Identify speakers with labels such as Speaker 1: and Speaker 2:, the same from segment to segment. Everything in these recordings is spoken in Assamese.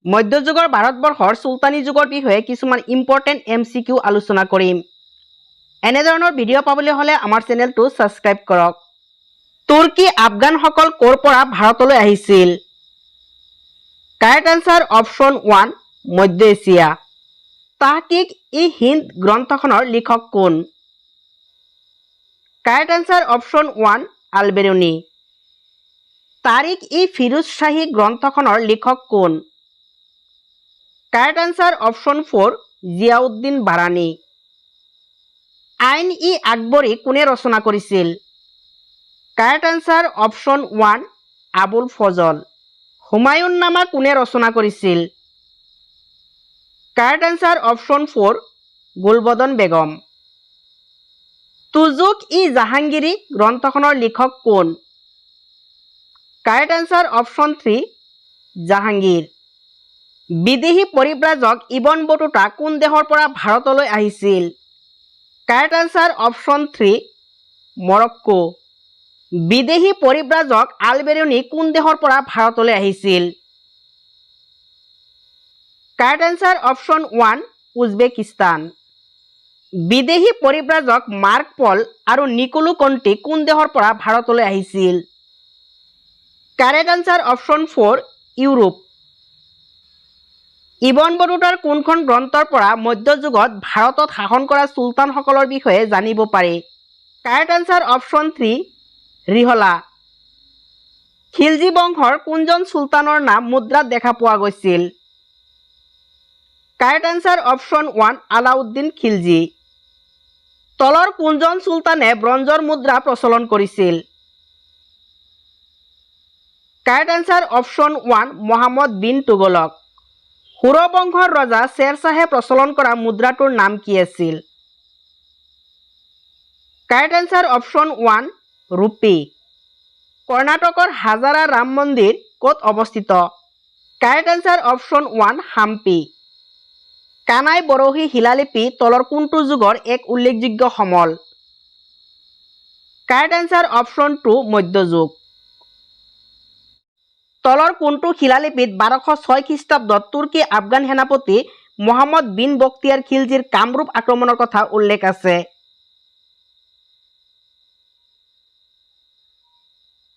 Speaker 1: মধ্যযুগৰ ভাৰতবৰ্ষৰ চুলতানী যুগৰ বিষয়ে কিছুমান ইম্পৰ্টেণ্ট MCQ আলোচনা কৰিম। এনেধৰণৰ ভিডিঅ' পাবলৈ হ'লে আমাৰ চেনেলটো ছাবস্ক্ৰাইব কৰক। তুৰ্কী আফগানসকল ক'ৰ পৰা ভাৰতলৈ আহিছিল? কাৰেক্ট আনসাৰ অপশ্যন 1 মধ্য এছিয়া। তাহকিক-ই-হিন্দ গ্ৰন্থখনৰ লিখক কোন? Correct answer option 1 Al Biruni. Tarikh i Firoz Shahi গ্ৰন্থখনৰ লিখক কোন? Correct answer option 4 Ziauddin Barani. Ain i Akbari কোনে ৰচনা কৰিছিল? Correct answer option 1 Abul Fazl. Humayun Nama কোনে ৰচনা কৰিছিল? Correct answer option 4 Gulbadan Begum. Tuzuk i Jahangiri গ্ৰন্থখনৰ লিখক কোন? Correct answer option 3 Jahangir. বিদেশী পৰিব্ৰাজক ইবন বতুতা কোন দেশৰ পৰা ভাৰতলৈ আহিছিল? Correct answer option 3 Morocco. বিদেশী পৰিব্ৰাজক আল-বেৰুনী কোন দেশৰ পৰা ভাৰতলৈ আহিছিল? Correct answer option 1 Uzbekistan. বিদেশী পৰিব্ৰাজক মাৰ্ক পল আৰু নিকোলো কণ্টি কোন দেশৰ পৰা ভাৰতলৈ আহিছিল? Correct answer option 4 Europe. Ibn বতুতাৰ কোনখন গ্ৰন্থৰ পৰা মধ্যযুগত ভাৰতত শাসন কৰা চুলতানসকলৰ বিষয়ে জানিব পাৰি? কাৰেক্ট আনসাৰ অপশ্যন 3 ৰিহলা। খিলজী বংশৰ কোনজন চুলতানৰ নাম মুদ্ৰাত দেখা পোৱা গৈছিল? Correct answer option 1 Alauddin Khilji. তলৰ কোনজন চুলতানে ব্ৰঞ্জৰ মুদ্ৰা প্ৰচলন কৰিছিল? Correct answer option 1 Muhammad bin Tughlaq. Sur বংশৰ ৰজা শ্বেৰ শ্বাহে প্ৰচলন কৰা মুদ্ৰাটোৰ নাম কি আছিল? কাৰেক্ট আনসাৰ অপশ্যন 1 ৰূপী। কৰ্ণাটকৰ হাজাৰা ৰাম মন্দিৰ ক'ত অৱস্থিত? Correct answer option 1 Hampi. Kanai Barasi শিলালিপি তলৰ কোনটো যুগৰ এক উল্লেখযোগ্য সমল? কাৰেক্ট আনসাৰ অপশ্যন 2 মধ্যযুগ। তলৰ কোনটো শিলালিপিত 1206 খ্ৰীষ্টাব্দত তুৰ্কী আফগান সেনাপতি মহম্মদ বিন বখতিয়াৰ খিলজীৰ কামৰূপ আক্ৰমণৰ কথা উল্লেখ আছে?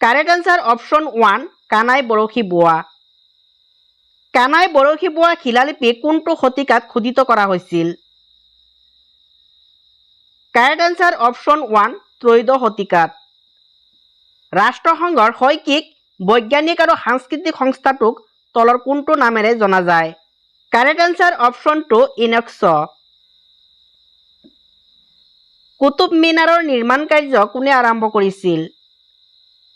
Speaker 1: কাৰেক্ট আনসাৰ অপশ্যন 1 কানাই বৰশী বোৱা। কানাই বৰশী বোৱা শিলালিপি কোনটো শতিকাত খোদিত কৰা হৈছিল? কাৰেক্ট আনসাৰ অপশ্যন 1 ত্ৰয়োদশ শতিকাত। ৰাষ্ট্ৰসংঘৰ শৈক্ষিক বৈজ্ঞানিক আৰু সাংস্কৃতিক সংস্থাটোক তলৰ কোনটো নামেৰে জনা যায়? Correct answer option 2 UNESCO. Qutub মিনাৰৰ নিৰ্মাণ কাৰ্য কোনে আৰম্ভ কৰিছিল?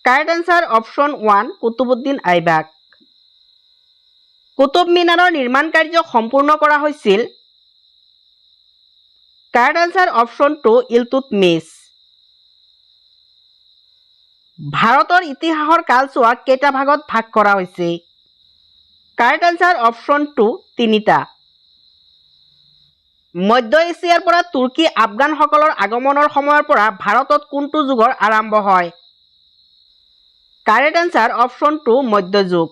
Speaker 1: Correct answer option 1 Qutbuddin Aibak. Qutub মিনাৰৰ নিৰ্মাণ কাৰ্য সম্পূৰ্ণ কৰা হৈছিল? Correct answer option 2 Iltutmish. ভাৰতৰ ইতিহাসৰ কালছোৱা কেইটা ভাগত ভাগ কৰা হৈছে? কাৰেক্ট আনসাৰ অপশ্যন 2 তিনিটা। মধ্য এছিয়াৰ পৰা তুৰ্কী আফগানসকলৰ আগমনৰ সময়ৰ পৰা ভাৰতত কোনটো যুগৰ আৰম্ভ হয়? Correct answer option 2 মধ্যযুগ।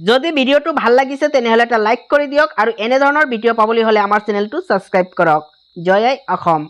Speaker 1: যদি ভিডিঅ'টো ভাল লাগিছে তেনেহ'লে এটা লাইক কৰি দিয়ক আৰু এনেধৰণৰ ভিডিঅ' পাবলৈ হ'লে আমাৰ চেনেলটো ছাবস্ক্ৰাইব কৰক। জয় আই অসম।